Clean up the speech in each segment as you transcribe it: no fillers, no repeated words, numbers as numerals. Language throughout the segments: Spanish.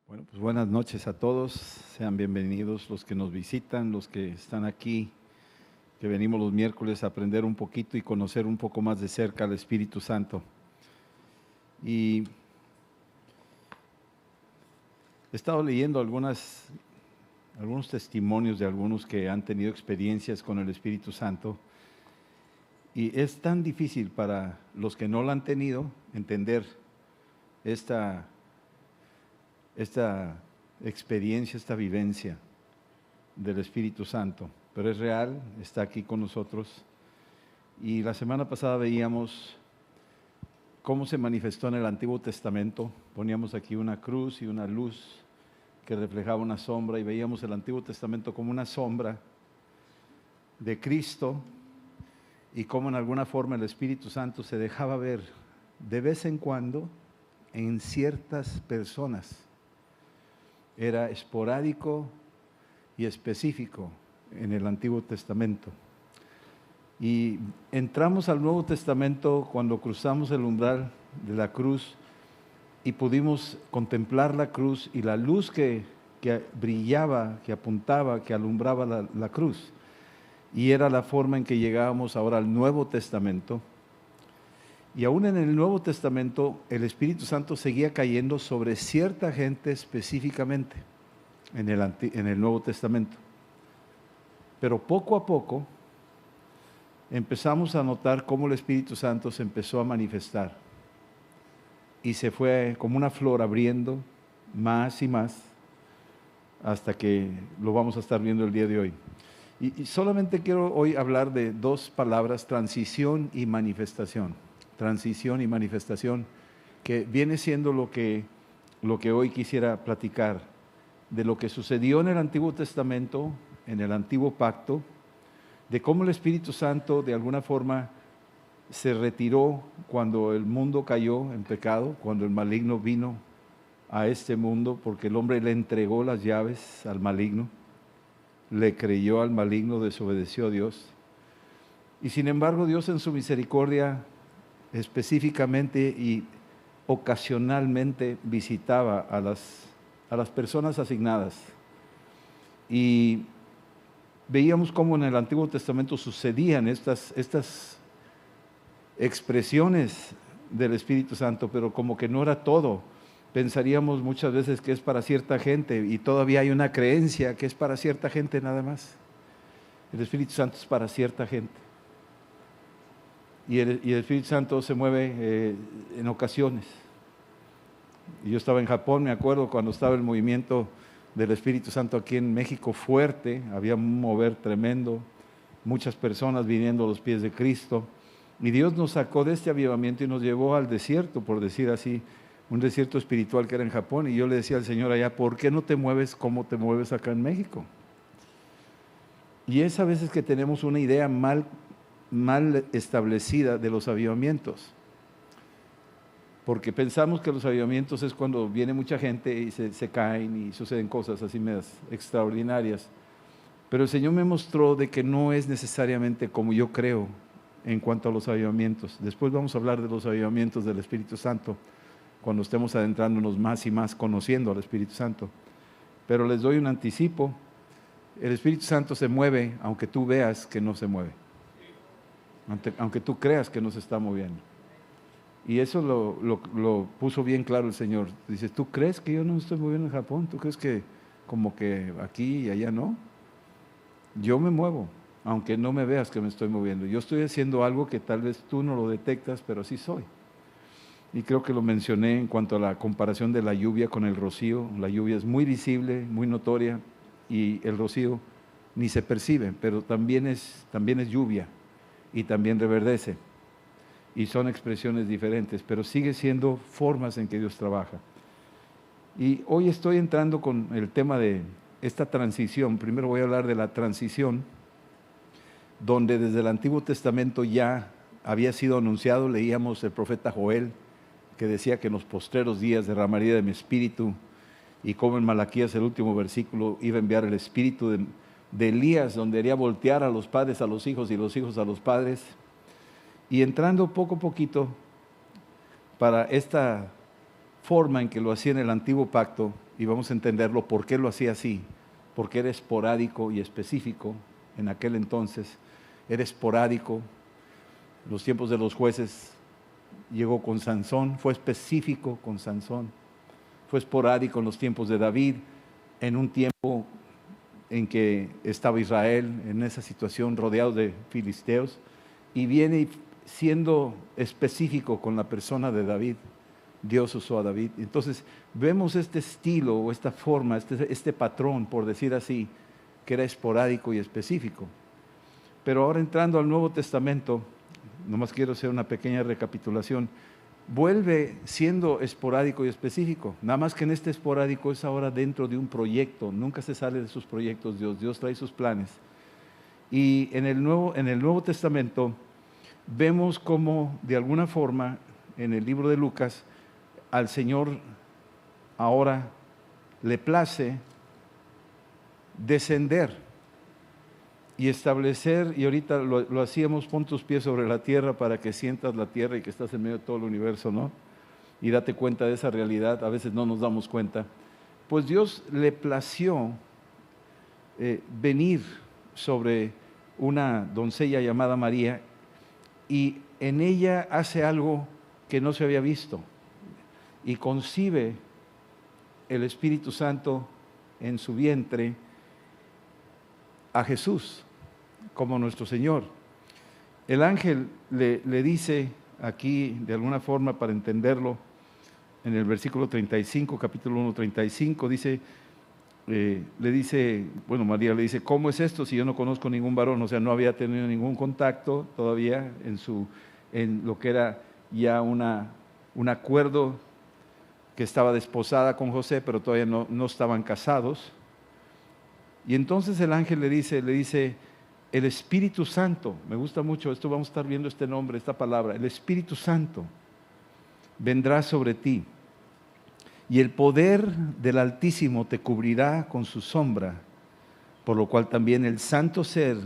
Bueno, pues buenas noches a todos, sean bienvenidos los que nos visitan, los que están aquí, que venimos los miércoles a aprender un poquito y conocer un poco más de cerca al Espíritu Santo. Y he estado leyendo algunos testimonios de algunos que han tenido experiencias con el Espíritu Santo, y es tan difícil para los que no lo han tenido entender esta experiencia, esta vivencia del Espíritu Santo, pero es real, está aquí con nosotros. Y la semana pasada veíamos cómo se manifestó en el Antiguo Testamento. Poníamos aquí una cruz y una luz que reflejaba una sombra, y veíamos el Antiguo Testamento como una sombra de Cristo, y cómo en alguna forma el Espíritu Santo se dejaba ver de vez en cuando en ciertas personas. Era esporádico y específico en el Antiguo Testamento. Y entramos al Nuevo Testamento cuando cruzamos el umbral de la cruz y pudimos contemplar la cruz y la luz que brillaba, que apuntaba, que alumbraba la cruz. Y era la forma en que llegábamos ahora al Nuevo Testamento. Y aún en el Nuevo Testamento el Espíritu Santo seguía cayendo sobre cierta gente específicamente en el Nuevo Testamento. Pero poco a poco empezamos a notar cómo el Espíritu Santo se empezó a manifestar y se fue como una flor abriendo más y más hasta que lo vamos a estar viendo el día de hoy. Y solamente quiero hoy hablar de dos palabras: transición y manifestación. Transición y manifestación, que viene siendo lo que hoy quisiera platicar, de lo que sucedió en el Antiguo Testamento, en el Antiguo Pacto, de cómo el Espíritu Santo de alguna forma se retiró cuando el mundo cayó en pecado, cuando el maligno vino a este mundo, porque el hombre le entregó las llaves al maligno, le creyó al maligno, desobedeció a Dios. Y sin embargo Dios en su misericordia específicamente y ocasionalmente visitaba a las personas asignadas. Y veíamos cómo en el Antiguo Testamento sucedían estas expresiones del Espíritu Santo, pero como que no era todo. Pensaríamos muchas veces que es para cierta gente, y todavía hay una creencia que es para cierta gente nada más. El Espíritu Santo es para cierta gente. Y el Espíritu Santo se mueve en ocasiones. Y yo estaba en Japón, me acuerdo, cuando estaba el movimiento del Espíritu Santo aquí en México fuerte, había un mover tremendo, muchas personas viniendo a los pies de Cristo. Y Dios nos sacó de este avivamiento y nos llevó al desierto, por decir así, un desierto espiritual que era en Japón. Y yo le decía al Señor allá: ¿por qué no te mueves como te mueves acá en México? Y es a veces que tenemos una idea mal establecida de los avivamientos, porque pensamos que los avivamientos es cuando viene mucha gente y se caen y suceden cosas así medias extraordinarias. Pero el Señor me mostró de que no es necesariamente como yo creo en cuanto a los avivamientos. Después vamos a hablar de los avivamientos del Espíritu Santo cuando estemos adentrándonos más y más conociendo al Espíritu Santo. Pero les doy un anticipo: el Espíritu Santo se mueve aunque tú veas que no se mueve, aunque tú creas que no se está moviendo. Y eso lo puso bien claro el Señor. Dice: ¿tú crees que yo no me estoy moviendo en Japón? ¿Tú crees que como que aquí y allá no? Yo me muevo, aunque no me veas que me estoy moviendo. Yo estoy haciendo algo que tal vez tú no lo detectas, pero sí soy. Y creo que lo mencioné en cuanto a la comparación de la lluvia con el rocío. La lluvia es muy visible, muy notoria, y el rocío ni se percibe, pero también es lluvia y también reverdece. Y son expresiones diferentes, pero sigue siendo formas en que Dios trabaja. Y hoy estoy entrando con el tema de esta transición. Primero voy a hablar de la transición, donde desde el Antiguo Testamento ya había sido anunciado. Leíamos el profeta Joel, que decía que en los postreros días derramaría de mi espíritu, y como en Malaquías, el último versículo, iba a enviar el espíritu de Elías, donde haría voltear a los padres a los hijos y los hijos a los padres. Y entrando poco a poquito para esta forma en que lo hacía en el antiguo pacto, y vamos a entenderlo por qué lo hacía así, porque era esporádico y específico en aquel entonces, era esporádico. Los tiempos de los jueces llegó con Sansón, fue específico con Sansón, fue esporádico en los tiempos de David, en un tiempo en que estaba Israel en esa situación rodeado de filisteos, y viene siendo específico con la persona de David. Dios usó a David. Entonces vemos este estilo o esta forma, este patrón, por decir así, que era esporádico y específico. Pero ahora entrando al Nuevo Testamento, nomás quiero hacer una pequeña recapitulación, vuelve siendo esporádico y específico, nada más que en este esporádico es ahora dentro de un proyecto, nunca se sale de sus proyectos Dios trae sus planes. Y en el Nuevo Testamento vemos cómo de alguna forma en el libro de Lucas al Señor ahora le place descender y establecer, y ahorita lo hacíamos, pon tus pies sobre la tierra para que sientas la tierra y que estás en medio de todo el universo, ¿no? Y date cuenta de esa realidad, a veces no nos damos cuenta. Pues Dios le plació venir sobre una doncella llamada María, y en ella hace algo que no se había visto, y concibe el Espíritu Santo en su vientre a Jesús como nuestro Señor. El ángel le dice aquí, de alguna forma para entenderlo, en el versículo 35, capítulo 1, 35, dice, le dice, bueno, María le dice, ¿cómo es esto si yo no conozco ningún varón? O sea, no había tenido ningún contacto todavía en lo que era ya un acuerdo, que estaba desposada con José, pero todavía no estaban casados. Y entonces el ángel le dice, el Espíritu Santo, me gusta mucho esto, vamos a estar viendo este nombre, esta palabra, el Espíritu Santo vendrá sobre ti, y el poder del Altísimo te cubrirá con su sombra, por lo cual también el santo ser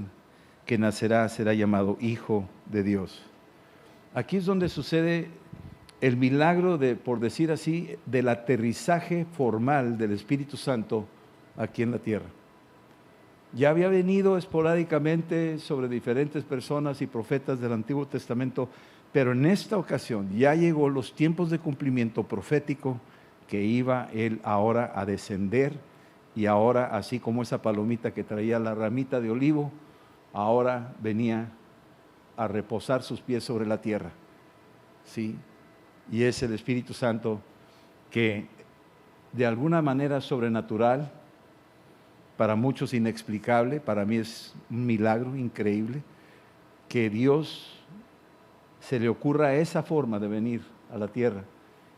que nacerá será llamado Hijo de Dios. Aquí es donde sucede el milagro por decir así, del aterrizaje formal del Espíritu Santo aquí en la tierra. Ya había venido esporádicamente sobre diferentes personas y profetas del Antiguo Testamento, pero en esta ocasión ya llegó los tiempos de cumplimiento profético, que iba Él ahora a descender, y ahora, así como esa palomita que traía la ramita de olivo, ahora venía a reposar sus pies sobre la tierra, ¿sí? Y es el Espíritu Santo que de alguna manera sobrenatural, para muchos inexplicable, para mí es un milagro increíble, que Dios se le ocurra esa forma de venir a la tierra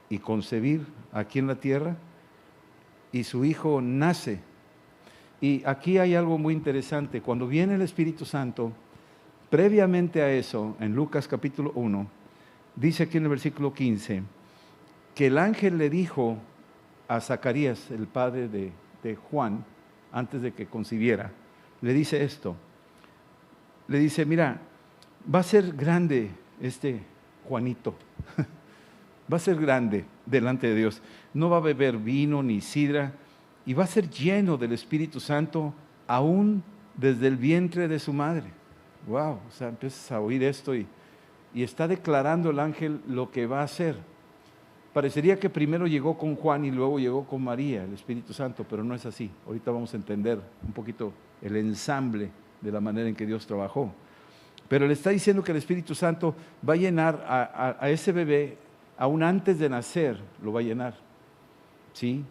y concebir aquí en la tierra, y su Hijo nace. Y aquí hay algo muy interesante, cuando viene el Espíritu Santo, previamente a eso, en Lucas capítulo 1, dice aquí en el versículo 15, que el ángel le dijo a Zacarías, el padre de Juan, antes de que concibiera, le dice esto, le dice, mira, va a ser grande este Juanito, va a ser grande delante de Dios, no va a beber vino ni sidra, y va a ser lleno del Espíritu Santo aún desde el vientre de su madre. Wow, o sea, empiezas a oír esto y está declarando el ángel lo que va a hacer. Parecería que primero llegó con Juan y luego llegó con María, el Espíritu Santo, pero no es así. Ahorita vamos a entender un poquito el ensamble de la manera en que Dios trabajó. Pero le está diciendo que el Espíritu Santo va a llenar a ese bebé, aún antes de nacer, lo va a llenar, ¿sí?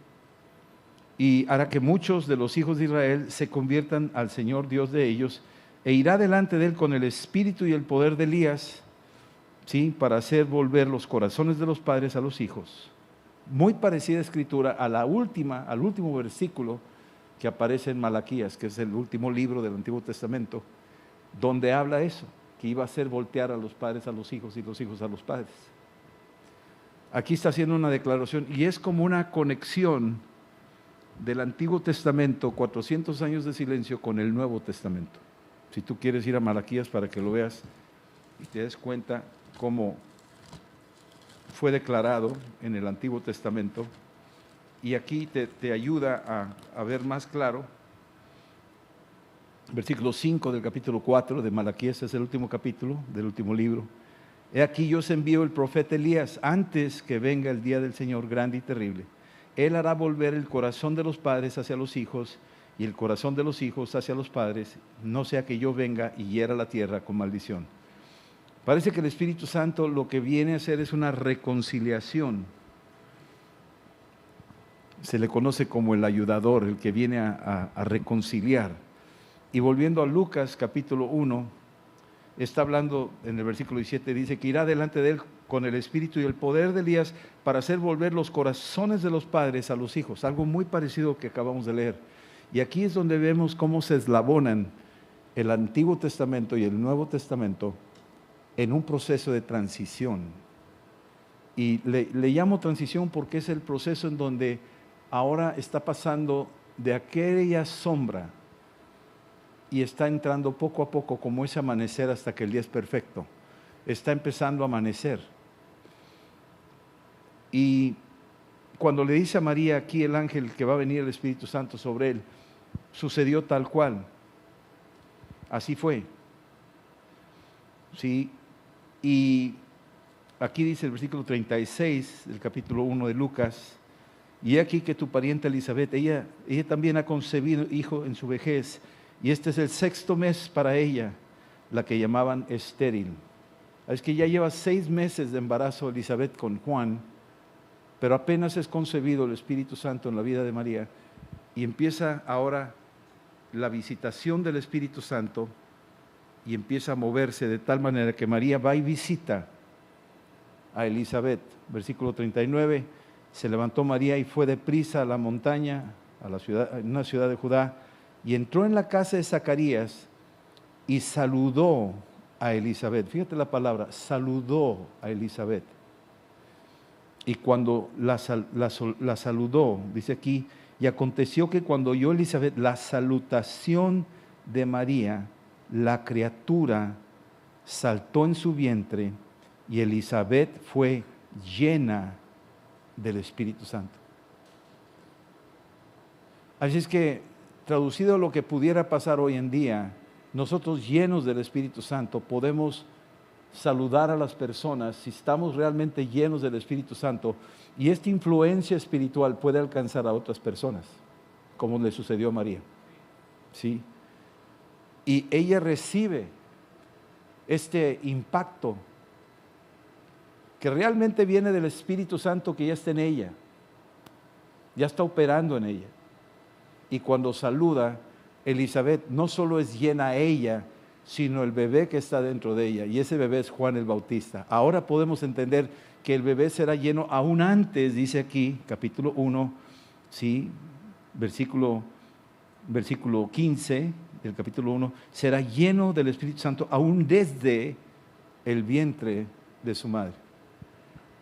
Y hará que muchos de los hijos de Israel se conviertan al Señor Dios de ellos, e irá delante de él con el espíritu y el poder de Elías, ¿sí? Para hacer volver los corazones de los padres a los hijos. Muy parecida escritura al último versículo que aparece en Malaquías, que es el último libro del Antiguo Testamento, donde habla eso, que iba a hacer voltear a los padres a los hijos y los hijos a los padres. Aquí está haciendo una declaración, y es como una conexión del Antiguo Testamento, 400 años de silencio, con el Nuevo Testamento. Si tú quieres ir a Malaquías para que lo veas y te des cuenta cómo fue declarado en el Antiguo Testamento, y aquí te ayuda a ver más claro. Versículo 5 del capítulo 4 de Malaquías, es el último capítulo del último libro. He aquí yo os envío el profeta Elías antes que venga el día del Señor grande y terrible. Él hará volver el corazón de los padres hacia los hijos y el corazón de los hijos hacia los padres, no sea que yo venga y hiera la tierra con maldición. Parece que el Espíritu Santo lo que viene a hacer es una reconciliación. Se le conoce como el ayudador, el que viene a reconciliar. Y volviendo a Lucas capítulo 1, está hablando en el versículo 17, dice que irá delante de él con el espíritu y el poder de Elías para hacer volver los corazones de los padres a los hijos, algo muy parecido que acabamos de leer. Y aquí es donde vemos cómo se eslabonan el Antiguo Testamento y el Nuevo Testamento en un proceso de transición. Y le llamo transición porque es el proceso en donde ahora está pasando de aquella sombra y está entrando poco a poco como ese amanecer hasta que el día es perfecto. Está empezando a amanecer. Y cuando le dice a María aquí el ángel que va a venir el Espíritu Santo sobre él, sucedió tal cual. Así fue. Sí. Y aquí dice el versículo 36 del capítulo 1 de Lucas, y aquí que tu pariente Elizabeth, ella también ha concebido hijo en su vejez, y este es el 6º mes para ella, la que llamaban estéril. Es que ya lleva 6 meses de embarazo Elizabeth con Juan, pero apenas es concebido el Espíritu Santo en la vida de María, y empieza ahora la visitación del Espíritu Santo, y empieza a moverse de tal manera que María va y visita a Elizabeth. Versículo 39, se levantó María y fue deprisa a la montaña, a la ciudad, en una ciudad de Judá, y entró en la casa de Zacarías y saludó a Elizabeth. Fíjate la palabra, saludó a Elizabeth. Y cuando la saludó, dice aquí, y aconteció que cuando oyó Elizabeth la salutación de María, la criatura saltó en su vientre y Elizabeth fue llena del Espíritu Santo. Así es que, traducido a lo que pudiera pasar hoy en día, nosotros llenos del Espíritu Santo podemos saludar a las personas si estamos realmente llenos del Espíritu Santo, y esta influencia espiritual puede alcanzar a otras personas, como le sucedió a María. ¿Sí? Y ella recibe este impacto que realmente viene del Espíritu Santo que ya está en ella, ya está operando en ella. Y cuando saluda, Elizabeth no solo es llena a ella, sino el bebé que está dentro de ella, y ese bebé es Juan el Bautista. Ahora podemos entender que el bebé será lleno aún antes, dice aquí, capítulo 1, ¿sí? versículo 15 del capítulo 1, será lleno del Espíritu Santo aún desde el vientre de su madre.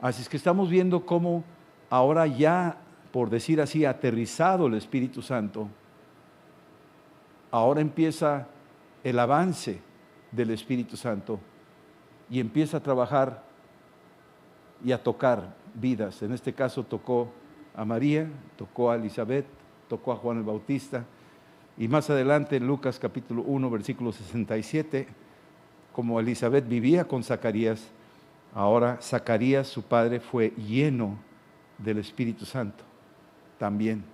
Así es que estamos viendo cómo ahora ya, por decir así, aterrizado el Espíritu Santo, ahora empieza el avance del Espíritu Santo y empieza a trabajar y a tocar vidas. En este caso tocó a María, tocó a Elizabeth, tocó a Juan el Bautista, y más adelante en Lucas capítulo 1, versículo 67, como Elizabeth vivía con Zacarías, ahora Zacarías, su padre, fue lleno del Espíritu Santo también.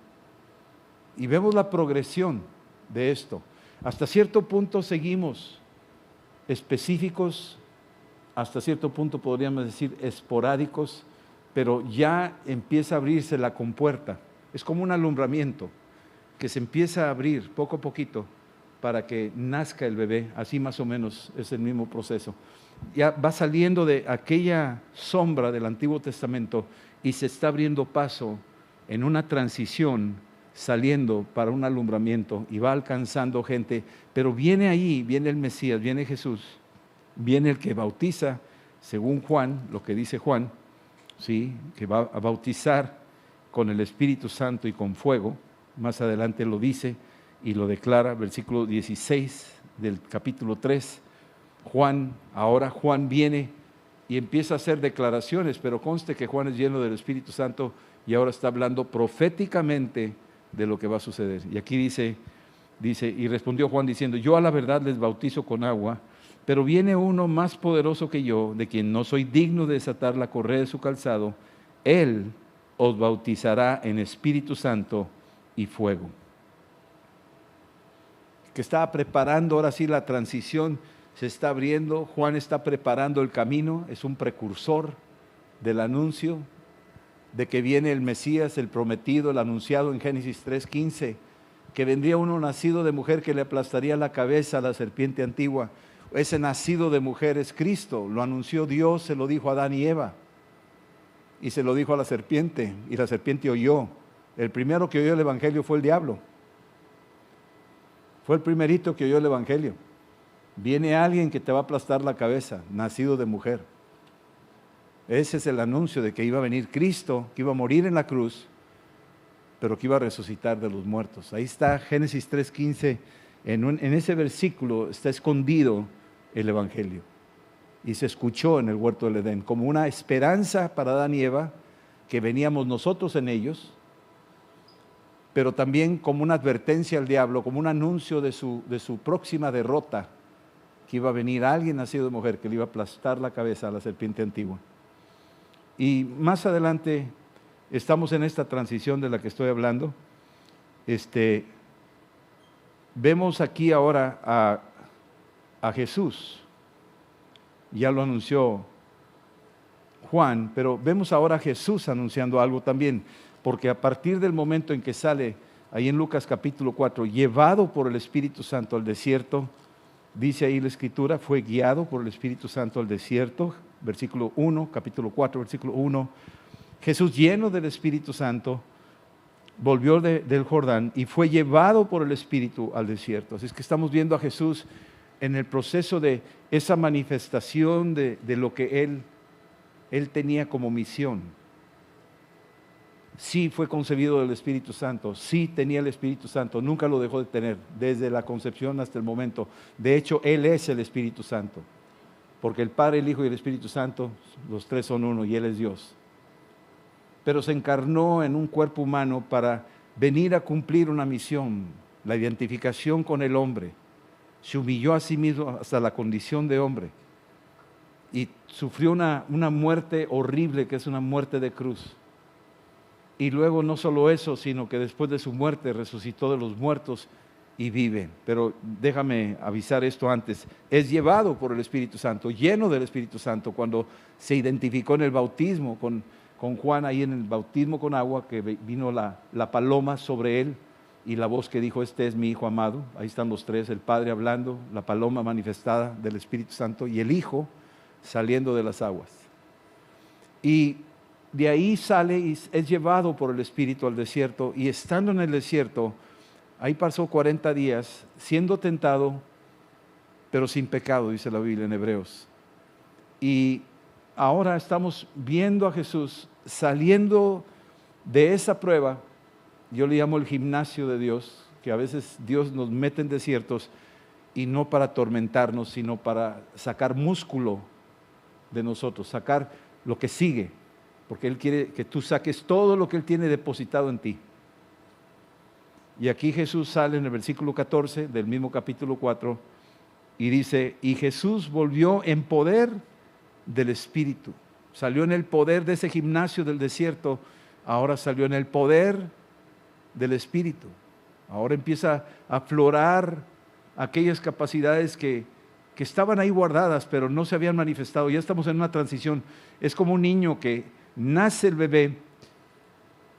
Y vemos la progresión de esto. Hasta cierto punto seguimos específicos, hasta cierto punto podríamos decir esporádicos, pero ya empieza a abrirse la compuerta. Es como un alumbramiento que se empieza a abrir poco a poquito para que nazca el bebé. Así más o menos es el mismo proceso. Ya va saliendo de aquella sombra del Antiguo Testamento y se está abriendo paso en una transición, saliendo para un alumbramiento, y va alcanzando gente. Pero viene ahí, viene el Mesías, viene Jesús, viene el que bautiza, según Juan, lo que dice Juan, ¿sí? Que va a bautizar con el Espíritu Santo y con fuego. Más adelante lo dice y lo declara, versículo 16 del capítulo 3. Ahora Juan viene y empieza a hacer declaraciones, pero conste que Juan es lleno del Espíritu Santo y ahora está hablando proféticamente de lo que va a suceder. Y aquí dice, y respondió Juan diciendo, yo a la verdad les bautizo con agua, pero viene uno más poderoso que yo, de quien no soy digno de desatar la correa de su calzado. Él os bautizará en Espíritu Santo y fuego. Que estaba preparando ahora sí la transición, se está abriendo. Juan está preparando el camino, es un precursor del anuncio de que viene el Mesías, el prometido, el anunciado en Génesis 3:15, que vendría uno nacido de mujer que le aplastaría la cabeza a la serpiente antigua. Ese nacido de mujer es Cristo, lo anunció Dios, se lo dijo a Adán y Eva, y se lo dijo a la serpiente, y la serpiente oyó. El primero que oyó el Evangelio fue el diablo, fue el primerito que oyó el Evangelio. Viene alguien que te va a aplastar la cabeza, nacido de mujer. Ese es el anuncio de que iba a venir Cristo, que iba a morir en la cruz, pero que iba a resucitar de los muertos. Ahí está Génesis 3:15, en ese versículo está escondido el Evangelio. Y se escuchó en el huerto del Edén como una esperanza para Adán y Eva, que veníamos nosotros en ellos, pero también como una advertencia al diablo, como un anuncio de su próxima derrota, que iba a venir alguien nacido de mujer, que le iba a aplastar la cabeza a la serpiente antigua. Y más adelante estamos en esta transición de la que estoy hablando. Vemos aquí ahora a Jesús, ya lo anunció Juan, pero vemos ahora a Jesús anunciando algo también, porque a partir del momento en que sale, ahí en Lucas capítulo 4, llevado por el Espíritu Santo al desierto, dice ahí la Escritura, fue guiado por el Espíritu Santo al desierto, versículo 1, capítulo 4, versículo 1, Jesús lleno del Espíritu Santo, volvió del Jordán y fue llevado por el Espíritu al desierto. Así es que estamos viendo a Jesús en el proceso de esa manifestación de lo que Él tenía como misión. Sí fue concebido del Espíritu Santo, sí tenía el Espíritu Santo, nunca lo dejó de tener, desde la concepción hasta el momento. De hecho, Él es el Espíritu Santo, porque el Padre, el Hijo y el Espíritu Santo, los tres son uno y Él es Dios. Pero se encarnó en un cuerpo humano para venir a cumplir una misión, la identificación con el hombre. Se humilló a sí mismo hasta la condición de hombre y sufrió una muerte horrible, que es una muerte de cruz. Y luego no solo eso, sino que después de su muerte resucitó de los muertos y vive. Pero déjame avisar esto antes, es llevado por el Espíritu Santo, lleno del Espíritu Santo, cuando se identificó en el bautismo con Juan, ahí en el bautismo con agua, que vino la paloma sobre él y la voz que dijo, este es mi Hijo amado. Ahí están los tres, el Padre hablando, la paloma manifestada del Espíritu Santo y el Hijo saliendo de las aguas. Y de ahí sale y es llevado por el Espíritu al desierto, y estando en el desierto, ahí pasó 40 días siendo tentado, pero sin pecado, dice la Biblia en Hebreos. Y ahora estamos viendo a Jesús saliendo de esa prueba. Yo le llamo el gimnasio de Dios, que a veces Dios nos mete en desiertos y no para atormentarnos, sino para sacar músculo de nosotros, sacar lo que sigue, porque Él quiere que tú saques todo lo que Él tiene depositado en ti. Y aquí Jesús sale en el versículo 14 del mismo capítulo 4 y dice, y Jesús volvió en poder del Espíritu. Salió en el poder de ese gimnasio del desierto, ahora salió en el poder del Espíritu. Ahora empieza a aflorar aquellas capacidades que estaban ahí guardadas, pero no se habían manifestado. Ya estamos en una transición. Es como un niño que nace el bebé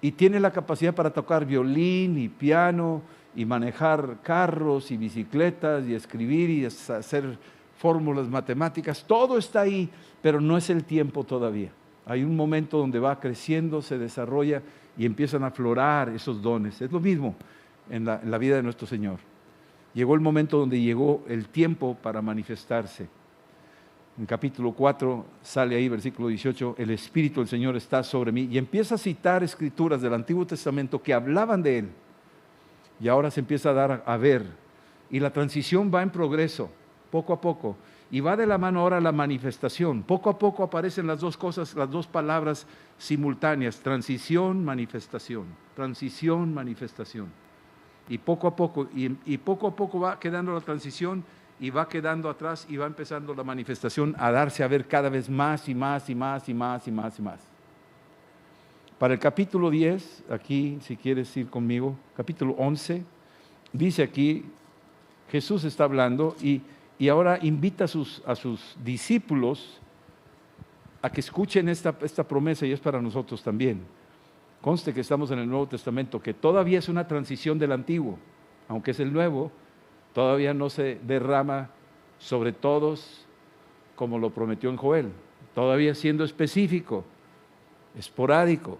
y tiene la capacidad para tocar violín y piano y manejar carros y bicicletas y escribir y hacer fórmulas matemáticas. Todo está ahí, pero no es el tiempo todavía. Hay un momento donde va creciendo, se desarrolla y empiezan a aflorar esos dones. Es lo mismo en la vida de nuestro Señor. Llegó el momento donde llegó el tiempo para manifestarse. En capítulo 4 sale ahí, versículo 18, el Espíritu del Señor está sobre mí, y empieza a citar escrituras del Antiguo Testamento que hablaban de Él. Y ahora se empieza a dar a ver. Y la transición va en progreso, poco a poco. Y va de la mano ahora la manifestación. Poco a poco aparecen las dos cosas, las dos palabras simultáneas, transición, manifestación, transición, manifestación. Y poco a poco va quedando la transición y va quedando atrás y va empezando la manifestación a darse a ver cada vez más y más y más y más y más y más. Para el capítulo 10, aquí si quieres ir conmigo, capítulo 11, dice aquí, Jesús está hablando y ahora invita a sus discípulos a que escuchen esta promesa, y es para nosotros también. Conste que estamos en el Nuevo Testamento, que todavía es una transición del Antiguo, aunque es el Nuevo, todavía no se derrama sobre todos como lo prometió en Joel, todavía siendo específico, esporádico.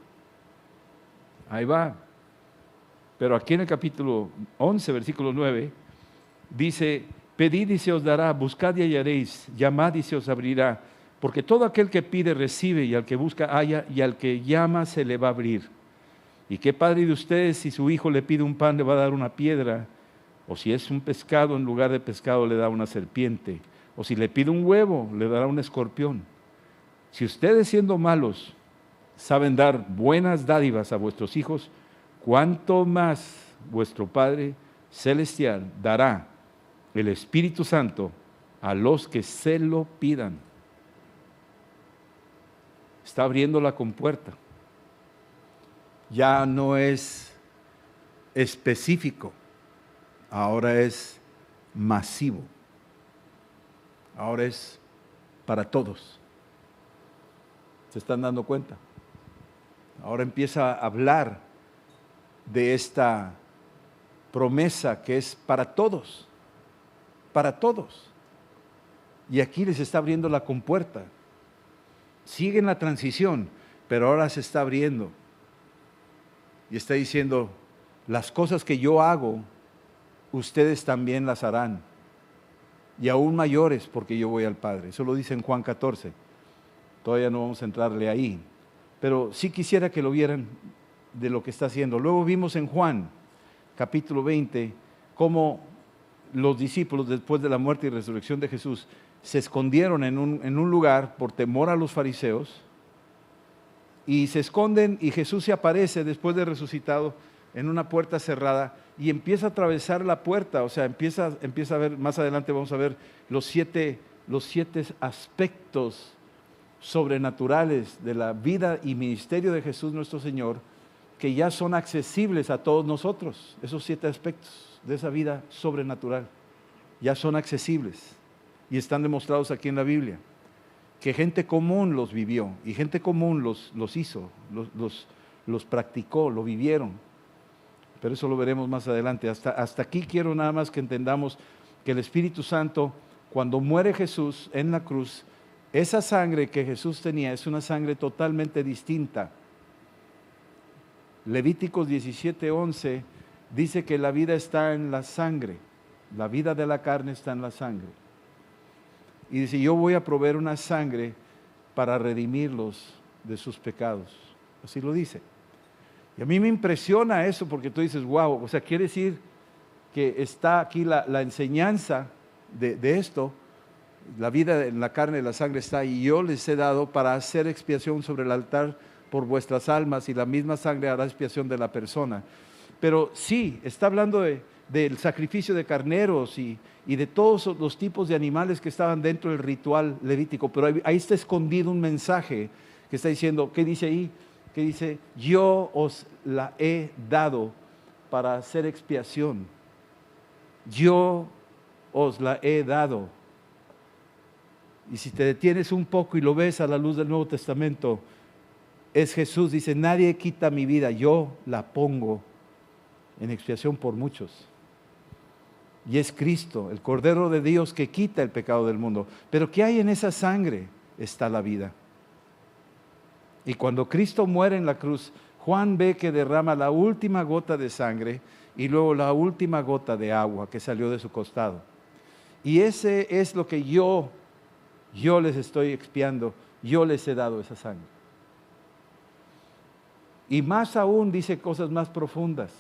Ahí va. Pero aquí en el capítulo 11, versículo 9, dice: pedid y se os dará, buscad y hallaréis, llamad y se os abrirá, porque todo aquel que pide recibe, y al que busca halla, y al que llama se le va a abrir. ¿Y qué padre de ustedes, si su hijo le pide un pan, le va a dar una piedra? O si es un pescado, en lugar de pescado le da una serpiente. O si le pide un huevo, le dará un escorpión. Si ustedes, siendo malos, saben dar buenas dádivas a vuestros hijos, ¿cuánto más vuestro Padre Celestial dará el Espíritu Santo a los que se lo pidan? Está abriendo la compuerta. Ya no es específico, ahora es masivo. Ahora es para todos. ¿Se están dando cuenta? Ahora empieza a hablar de esta promesa que es para todos, para todos. Y aquí les está abriendo la compuerta. Sigue en la transición, pero ahora se está abriendo. Y está diciendo, las cosas que yo hago, ustedes también las harán. Y aún mayores, porque yo voy al Padre. Eso lo dice en Juan 14. Todavía no vamos a entrarle ahí. Pero sí quisiera que lo vieran de lo que está haciendo. Luego vimos en Juan, capítulo 20, cómo los discípulos, después de la muerte y resurrección de Jesús, se escondieron en un lugar por temor a los fariseos, y se esconden, y Jesús se aparece después de resucitado en una puerta cerrada y empieza a atravesar la puerta. O sea, empieza a ver, más adelante vamos a ver los siete aspectos sobrenaturales de la vida y ministerio de Jesús nuestro Señor, que ya son accesibles a todos nosotros. Esos 7 aspectos de esa vida sobrenatural ya son accesibles y están demostrados aquí en la Biblia, que gente común los vivió y gente común los hizo, los practicó, lo vivieron. Pero eso lo veremos más adelante. Hasta aquí quiero nada más que entendamos que el Espíritu Santo, cuando muere Jesús en la cruz, esa sangre que Jesús tenía es una sangre totalmente distinta. Levíticos 17:11 dice que la vida está en la sangre, la vida de la carne está en la sangre. Y dice, yo voy a proveer una sangre para redimirlos de sus pecados. Así lo dice. Y a mí me impresiona eso, porque tú dices, wow, o sea, quiere decir que está aquí la enseñanza de esto, la vida en la carne y la sangre está, y yo les he dado para hacer expiación sobre el altar por vuestras almas, y la misma sangre hará expiación de la persona. Pero sí, está hablando del sacrificio de carneros y de todos los tipos de animales que estaban dentro del ritual levítico, pero ahí está escondido un mensaje que está diciendo, ¿qué dice ahí? Que dice, yo os la he dado para hacer expiación. Yo os la he dado. Y si te detienes un poco y lo ves a la luz del Nuevo Testamento, es Jesús, dice, nadie quita mi vida, yo la pongo en expiación por muchos. Y es Cristo, el Cordero de Dios, que quita el pecado del mundo. Pero ¿qué hay en esa sangre? Está la vida. Y cuando Cristo muere en la cruz, Juan ve que derrama la última gota de sangre y luego la última gota de agua que salió de su costado. Y ese es lo que yo les estoy expiando, yo les he dado esa sangre. Y más aún dice cosas más profundas,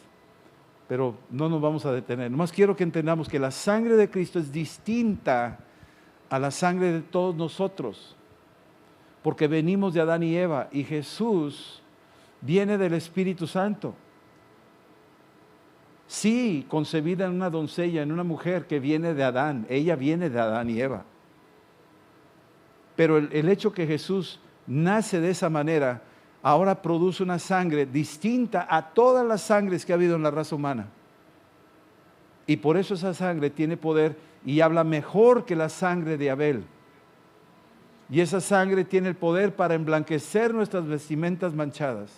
pero no nos vamos a detener. Nomás quiero que entendamos que la sangre de Cristo es distinta a la sangre de todos nosotros, porque venimos de Adán y Eva, y Jesús viene del Espíritu Santo. Sí, concebida en una doncella, en una mujer que viene de Adán, ella viene de Adán y Eva. Pero el hecho que Jesús nace de esa manera, ahora produce una sangre distinta a todas las sangres que ha habido en la raza humana. Y por eso esa sangre tiene poder y habla mejor que la sangre de Abel. Y esa sangre tiene el poder para emblanquecer nuestras vestimentas manchadas.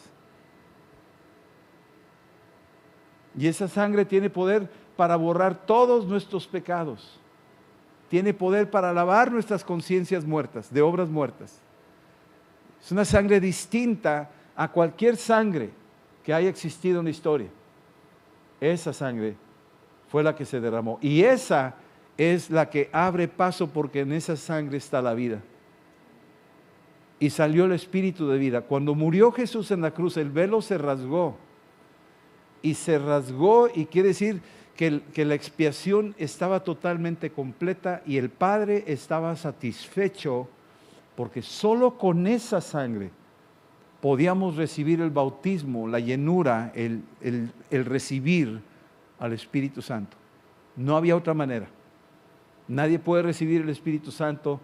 Y esa sangre tiene poder para borrar todos nuestros pecados. Tiene poder para lavar nuestras conciencias muertas, de obras muertas. Es una sangre distinta a cualquier sangre que haya existido en la historia. Esa sangre fue la que se derramó. Y esa es la que abre paso, porque en esa sangre está la vida. Y salió el espíritu de vida. Cuando murió Jesús en la cruz, el velo se rasgó. Y se rasgó, y quiere decir que la expiación estaba totalmente completa y el Padre estaba satisfecho, porque solo con esa sangre podíamos recibir el bautismo, la llenura, el recibir al Espíritu Santo. No había otra manera. Nadie puede recibir el Espíritu Santo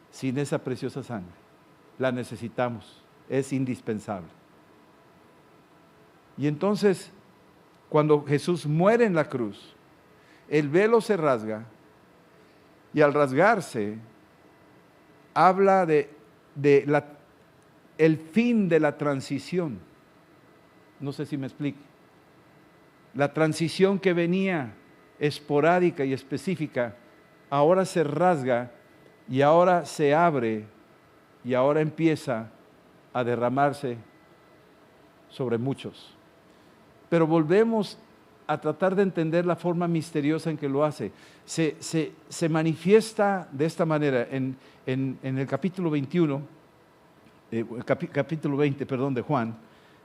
sin esa preciosa sangre. La necesitamos, es indispensable. Y entonces, cuando Jesús muere en la cruz, el velo se rasga, y al rasgarse, habla de el fin de la transición. No sé si me explico. La transición que venía esporádica y específica, ahora se rasga y ahora se abre y ahora empieza a derramarse sobre muchos. Pero volvemos a tratar de entender la forma misteriosa en que lo hace. Se manifiesta de esta manera en el capítulo 21, capítulo 20, perdón, de Juan.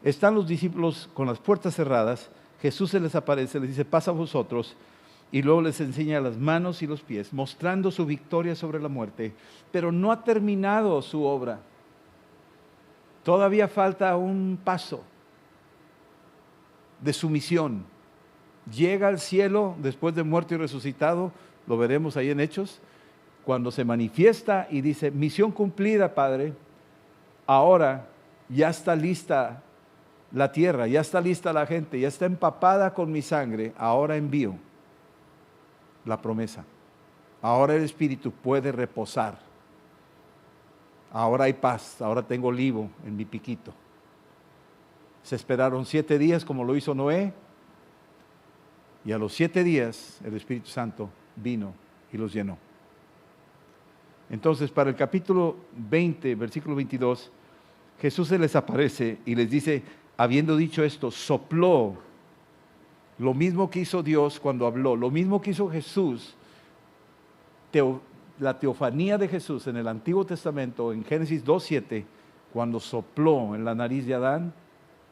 Están los discípulos con las puertas cerradas, Jesús se les aparece, les dice: pasa a vosotros, y luego les enseña las manos y los pies, mostrando su victoria sobre la muerte, pero no ha terminado su obra. Todavía falta un paso de su misión. Llega al cielo después de muerto y resucitado, lo veremos ahí en Hechos, cuando se manifiesta y dice: misión cumplida, Padre, ahora ya está lista la tierra, ya está lista la gente, ya está empapada con mi sangre, ahora envío la promesa. Ahora el Espíritu puede reposar. Ahora hay paz, ahora tengo olivo en mi piquito. Se esperaron 7 días como lo hizo Noé, y a los 7 días el Espíritu Santo vino y los llenó. Entonces, para el capítulo 20, versículo 22, Jesús se les aparece y les dice, habiendo dicho esto, sopló. Lo mismo que hizo Dios cuando habló, lo mismo que hizo Jesús, la teofanía de Jesús en el Antiguo Testamento, en Génesis 2:7, cuando sopló en la nariz de Adán,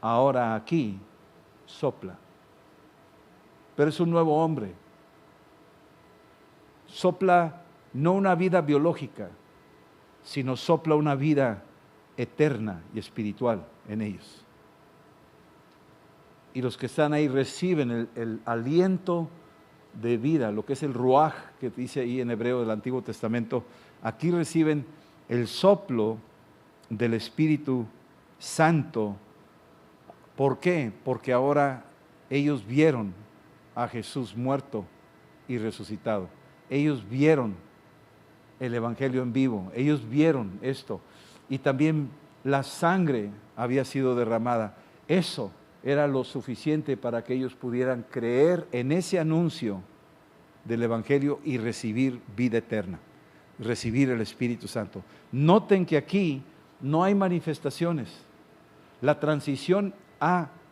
ahora aquí sopla. Pero es un nuevo hombre. Sopla no una vida biológica, sino sopla una vida eterna y espiritual en ellos. Y los que están ahí reciben el aliento de vida, lo que es el ruaj, que dice ahí en hebreo del Antiguo Testamento. Aquí reciben el soplo del Espíritu Santo. ¿Por qué? Porque ahora ellos vieron a Jesús muerto y resucitado. Ellos vieron el Evangelio en vivo. Ellos vieron esto. Y también la sangre había sido derramada. Eso era lo suficiente para que ellos pudieran creer en ese anuncio del Evangelio y recibir vida eterna, recibir el Espíritu Santo. Noten que aquí no hay manifestaciones. La transición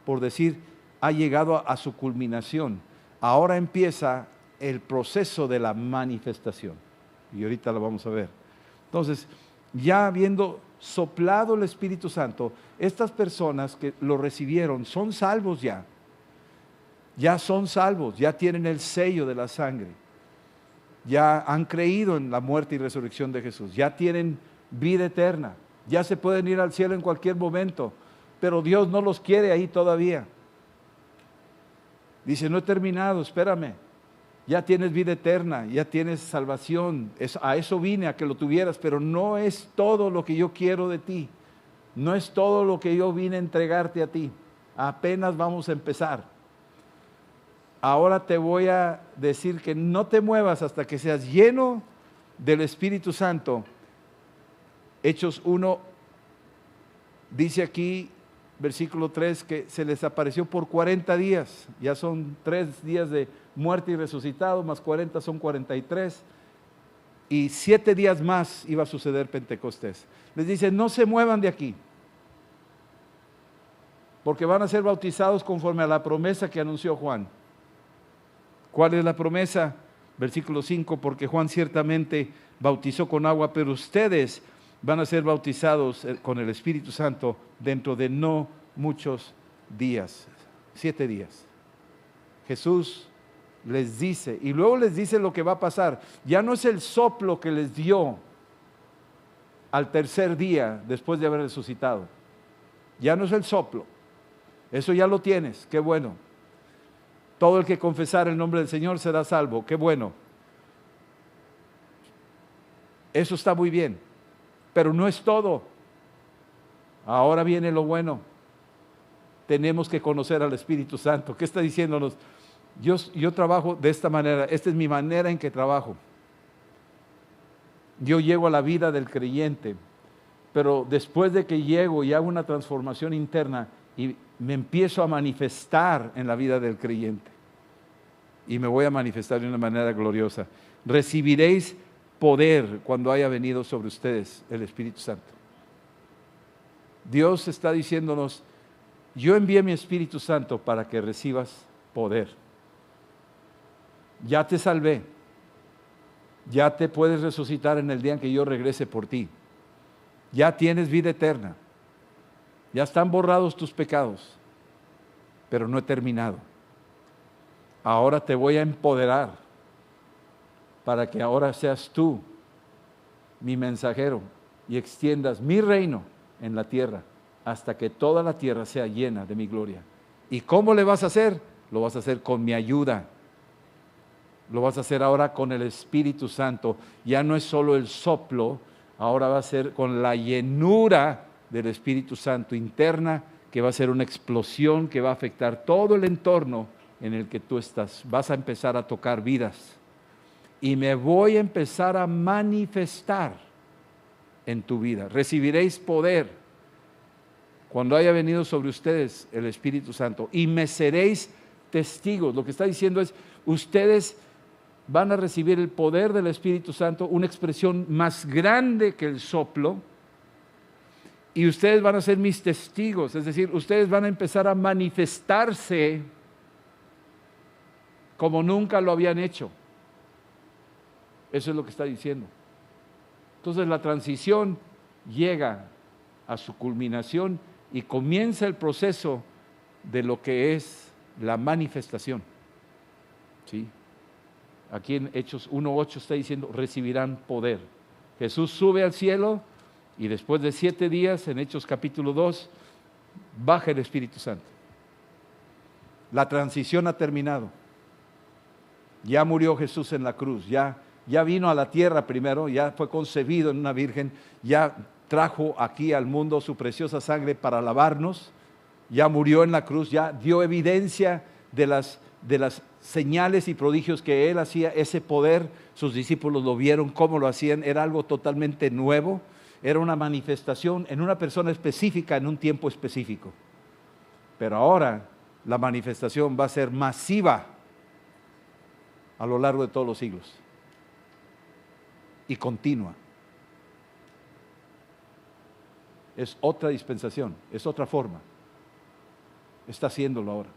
por decir, ha llegado a su culminación. Ahora empieza el proceso de la manifestación. Y ahorita lo vamos a ver. Entonces, ya habiendo soplado el Espíritu Santo, estas personas que lo recibieron son salvos ya son salvos, ya tienen el sello de la sangre. ya han creído en la muerte y resurrección de Jesús, ya tienen vida eterna, ya se pueden ir al cielo en cualquier momento, pero Dios no los quiere ahí todavía. Dice, no he terminado, espérame, ya tienes vida eterna, ya tienes salvación, a eso vine, a que lo tuvieras, pero no es todo lo que yo quiero de ti, no es todo lo que yo vine a entregarte a ti, apenas vamos a empezar. Ahora te voy a decir que no te muevas hasta que seas lleno del Espíritu Santo. Hechos 1 dice aquí, versículo 3, que se les apareció por 40 días. Ya son 3 días de muerte y resucitado, más 40 son 43. Y 7 días más iba a suceder Pentecostés. Les dice, no se muevan de aquí, porque van a ser bautizados conforme a la promesa que anunció Juan. ¿Cuál es la promesa? Versículo 5, porque Juan ciertamente bautizó con agua, pero ustedes van a ser bautizados con el Espíritu Santo dentro de no muchos días, 7 días. Jesús les dice, y luego les dice lo que va a pasar. Ya no es el soplo que les dio al tercer día después de haber resucitado. Ya no es el soplo. Eso ya lo tienes, qué bueno. Todo el que confesar el nombre del Señor será salvo, qué bueno. Eso está muy bien, pero no es todo. Ahora viene lo bueno. Tenemos que conocer al Espíritu Santo. ¿Qué está diciéndonos? Yo trabajo de esta manera, esta es mi manera en que trabajo. Yo llego a la vida del creyente, pero después de que llego y hago una transformación interna y me empiezo a manifestar en la vida del creyente, y me voy a manifestar de una manera gloriosa. Recibiréis poder cuando haya venido sobre ustedes el Espíritu Santo. Dios está diciéndonos, yo envié mi Espíritu Santo para que recibas poder. Ya te salvé, ya te puedes resucitar en el día en que yo regrese por ti, ya tienes vida eterna, ya están borrados tus pecados, pero no he terminado. Ahora te voy a empoderar para que ahora seas tú mi mensajero y extiendas mi reino en la tierra hasta que toda la tierra sea llena de mi gloria. ¿Y cómo le vas a hacer? Lo vas a hacer con mi ayuda. Lo vas a hacer ahora con el Espíritu Santo. Ya no es solo el soplo, ahora va a ser con la llenura del Espíritu Santo interna, que va a ser una explosión que va a afectar todo el entorno en el que tú estás. Vas a empezar a tocar vidas y me voy a empezar a manifestar en tu vida. Recibiréis poder cuando haya venido sobre ustedes el Espíritu Santo y me seréis testigos. Lo que está diciendo es, ustedes van a recibir el poder del Espíritu Santo, una expresión más grande que el soplo, y ustedes van a ser mis testigos, es decir, ustedes van a empezar a manifestarse como nunca lo habían hecho. Eso es lo que está diciendo. Entonces la transición llega a su culminación y comienza el proceso de lo que es la manifestación. ¿Sí? Aquí en Hechos 1:8 está diciendo, recibirán poder. Jesús sube al cielo y después de 7 días, en Hechos capítulo 2, baja el Espíritu Santo. La transición ha terminado. Ya murió Jesús en la cruz, ya vino a la tierra primero, ya fue concebido en una virgen, ya trajo aquí al mundo su preciosa sangre para lavarnos, ya murió en la cruz, ya dio evidencia de las señales y prodigios que él hacía, ese poder, sus discípulos lo vieron, cómo lo hacían, era algo totalmente nuevo, era una manifestación en una persona específica, en un tiempo específico. Pero ahora la manifestación va a ser masiva a lo largo de todos los siglos y continua. Es otra dispensación, es otra forma. Está haciéndolo ahora.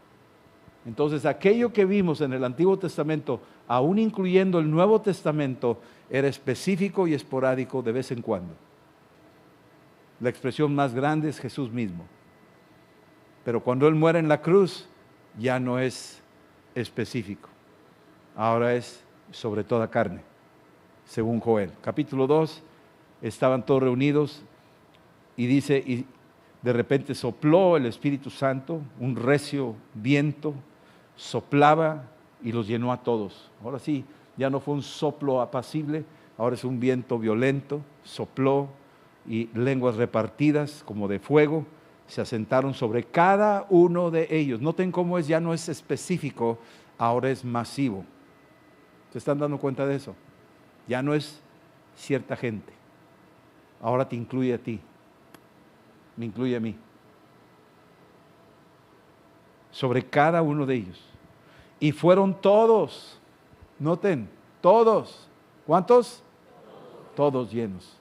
Entonces, aquello que vimos en el Antiguo Testamento, aún incluyendo el Nuevo Testamento, era específico y esporádico de vez en cuando. La expresión más grande es Jesús mismo. Pero cuando Él muere en la cruz, ya no es específico. Ahora es sobre toda carne. según Joel. Capítulo 2, estaban todos reunidos y dice, y de repente sopló el Espíritu Santo, un recio viento, soplaba y los llenó a todos. Ahora sí, ya no fue un soplo apacible, ahora es un viento violento, sopló y lenguas repartidas como de fuego se asentaron sobre cada uno de ellos. Noten cómo ya no es específico, ahora es masivo. ¿Se están dando cuenta de eso? Ya no es cierta gente, ahora te incluye a ti, me incluye a mí. Sobre cada uno de ellos. Y fueron todos, noten, todos. ¿Cuántos? Todos llenos.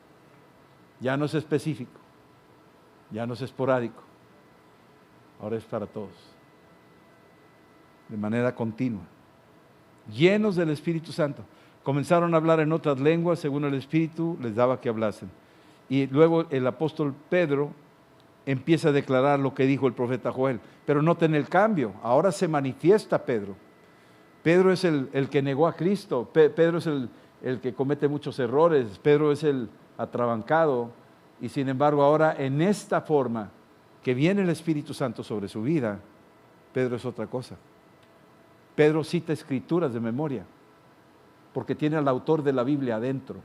Ya no es específico, ya no es esporádico, ahora es para todos, de manera continua. Llenos del Espíritu Santo. Comenzaron a hablar en otras lenguas, según el Espíritu les daba que hablasen. Y luego el apóstol Pedro empieza a declarar lo que dijo el profeta Joel. Pero noten el cambio, ahora se manifiesta Pedro. Pedro es el que negó a Cristo, Pedro es el que comete muchos errores, Pedro es el atrabancado, y sin embargo ahora en esta forma que viene el Espíritu Santo sobre su vida, Pedro es otra cosa. Pedro cita escrituras de memoria, porque tiene al autor de la Biblia adentro,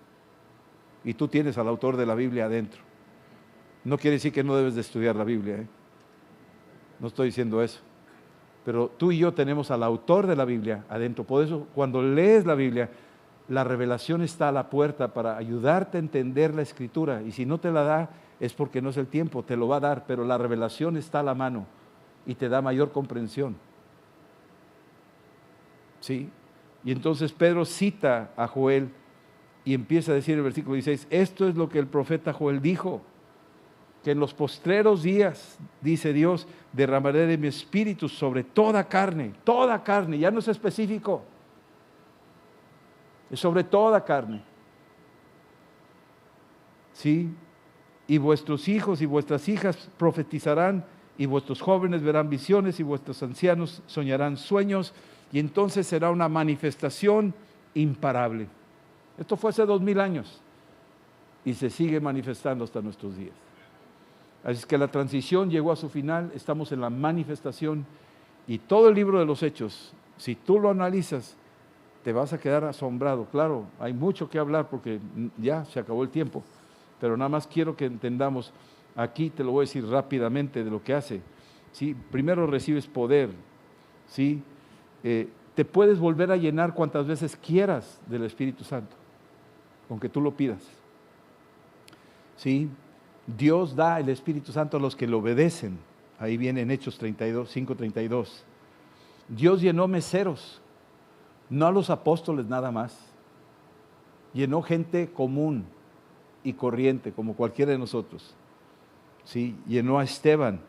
y tú tienes al autor de la Biblia adentro. No quiere decir que no debes de estudiar la Biblia, no estoy diciendo eso, pero tú y yo tenemos al autor de la Biblia adentro. Por eso cuando lees la Biblia, la revelación está a la puerta para ayudarte a entender la Escritura, y si no te la da es porque no es el tiempo, te lo va a dar, pero la revelación está a la mano y te da mayor comprensión. ¿Sí? Y entonces Pedro cita a Joel y empieza a decir en el versículo 16, esto es lo que el profeta Joel dijo, que en los postreros días, dice Dios, derramaré de mi espíritu sobre toda carne, ya no es específico, es sobre toda carne. ¿Sí? Y vuestros hijos y vuestras hijas profetizarán, y vuestros jóvenes verán visiones, y vuestros ancianos soñarán sueños, y entonces será una manifestación imparable. Esto fue hace 2000 años, y se sigue manifestando hasta nuestros días. Así es que la transición llegó a su final, estamos en la manifestación, y todo el libro de los Hechos, si tú lo analizas, te vas a quedar asombrado. Claro, hay mucho que hablar porque ya se acabó el tiempo, pero nada más quiero que entendamos, aquí te lo voy a decir rápidamente de lo que hace. ¿Sí? Primero recibes poder, ¿sí? Te puedes volver a llenar cuantas veces quieras del Espíritu Santo, con que tú lo pidas. ¿Sí? Dios da el Espíritu Santo a los que le obedecen. Ahí viene en Hechos 5:32. Dios llenó meseros, no a los apóstoles nada más. Llenó gente común y corriente, como cualquiera de nosotros. ¿Sí? Llenó a Esteban.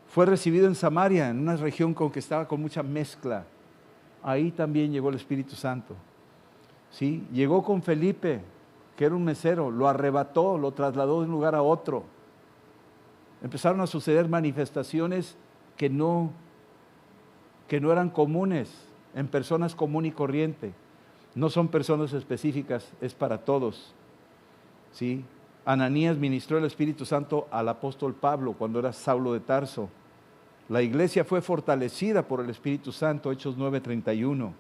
Fue recibido en Samaria, en una región que estaba con mucha mezcla. Ahí también llegó el Espíritu Santo. ¿Sí? Llegó con Felipe, que era un mesero, lo arrebató, lo trasladó de un lugar a otro. Empezaron a suceder manifestaciones que no eran comunes en personas común y corriente. No son personas específicas, es para todos. ¿Sí? Ananías ministró el Espíritu Santo al apóstol Pablo cuando era Saulo de Tarso. La iglesia fue fortalecida por el Espíritu Santo, Hechos 9:31.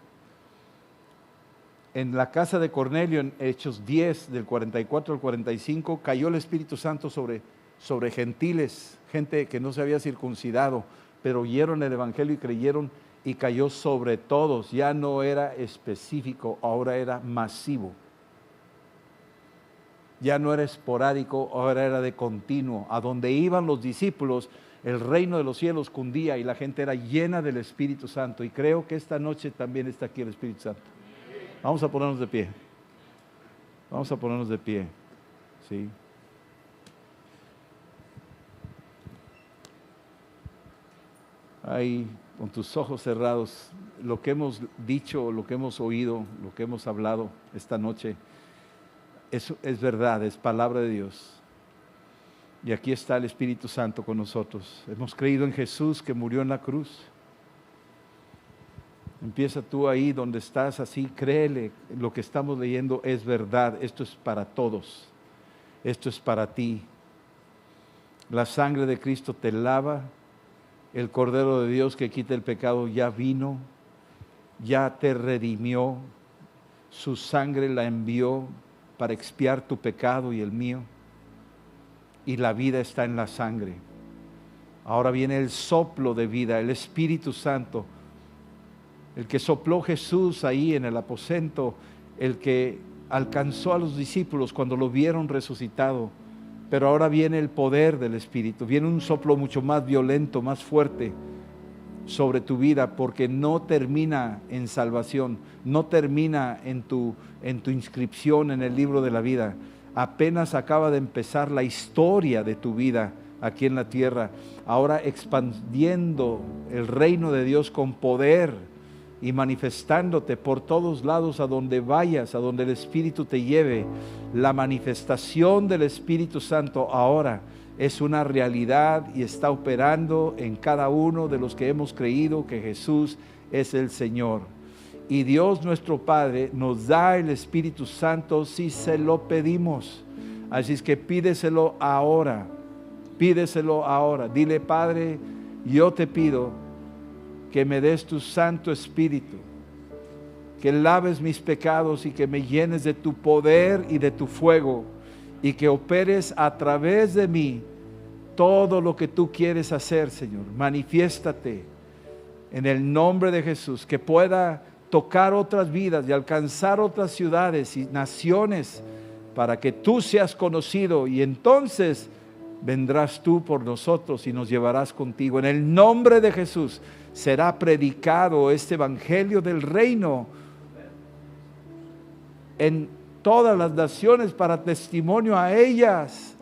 En la casa de Cornelio, en Hechos 10, del 44 al 45, cayó el Espíritu Santo sobre gentiles, gente que no se había circuncidado, pero oyeron el Evangelio y creyeron, y cayó sobre todos. Ya no era específico, ahora era masivo. Ya no era esporádico, ahora era de continuo. A donde iban los discípulos, el reino de los cielos cundía y la gente era llena del Espíritu Santo. Y creo que esta noche también está aquí el Espíritu Santo. Vamos a ponernos de pie. Vamos a ponernos de pie. ¿Sí? Ahí, con tus ojos cerrados, lo que hemos dicho, lo que hemos oído, lo que hemos hablado esta noche, es verdad, es palabra de Dios. Y aquí está el Espíritu Santo con nosotros. Hemos creído en Jesús que murió en la cruz. Empieza tú ahí donde estás, así, créele, lo que estamos leyendo es verdad, esto es para todos, esto es para ti. La sangre de Cristo te lava, el Cordero de Dios que quita el pecado ya vino, ya te redimió, su sangre la envió para expiar tu pecado y el mío, y la vida está en la sangre. Ahora viene el soplo de vida, el Espíritu Santo, el que sopló Jesús ahí en el aposento, el que alcanzó a los discípulos cuando lo vieron resucitado. Pero ahora viene el poder del Espíritu, viene un soplo mucho más violento, más fuerte sobre tu vida, porque no termina en salvación, no termina en tu inscripción en el libro de la vida. Apenas acaba de empezar la historia de tu vida aquí en la tierra, ahora expandiendo el reino de Dios con poder y manifestándote por todos lados a donde vayas, a donde el Espíritu te lleve. La manifestación del Espíritu Santo ahora es una realidad y está operando en cada uno de los que hemos creído que Jesús es el Señor. Y Dios nuestro Padre nos da el Espíritu Santo si se lo pedimos. Así es que pídeselo ahora, pídeselo ahora. Dile: Padre, yo te pido que me des tu Santo Espíritu, que laves mis pecados y que me llenes de tu poder y de tu fuego, y que operes a través de mí todo lo que tú quieres hacer, Señor. Manifiéstate en el nombre de Jesús, que pueda tocar otras vidas y alcanzar otras ciudades y naciones, para que tú seas conocido, y entonces vendrás tú por nosotros y nos llevarás contigo. En el nombre de Jesús será predicado este evangelio del reino en todas las naciones para testimonio a ellas,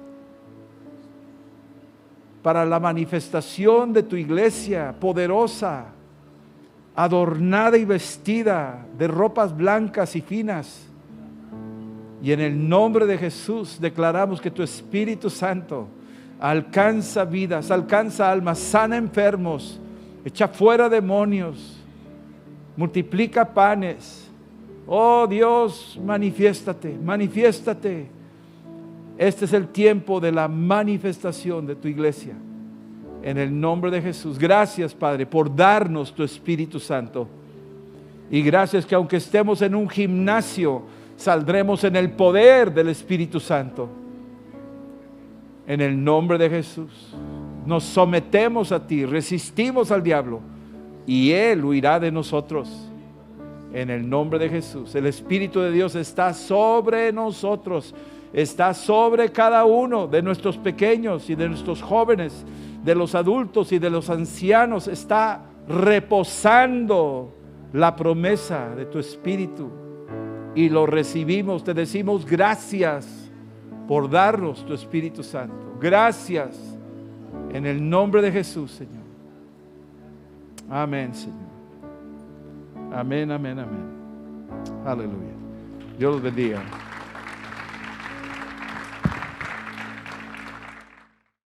para la manifestación de tu iglesia poderosa, adornada y vestida de ropas blancas y finas. Y en el nombre de Jesús declaramos que tu Espíritu Santo alcanza vidas, alcanza almas, sana enfermos, echa fuera demonios, multiplica panes. Oh Dios, manifiéstate, manifiéstate. Este es el tiempo de la manifestación de tu iglesia. En el nombre de Jesús. Gracias, Padre, por darnos tu Espíritu Santo. Y gracias que aunque estemos en un gimnasio, saldremos en el poder del Espíritu Santo. En el nombre de Jesús. Nos sometemos a ti, resistimos al diablo y él huirá de nosotros. En el nombre de Jesús. El Espíritu de Dios está sobre nosotros, está sobre cada uno de nuestros pequeños y de nuestros jóvenes, de los adultos y de los ancianos. Está reposando la promesa de tu Espíritu y lo recibimos. Te decimos gracias por darnos tu Espíritu Santo. Gracias en el nombre de Jesús, Señor. Amén, Señor. Amén, amén, amén. Aleluya. Dios los bendiga.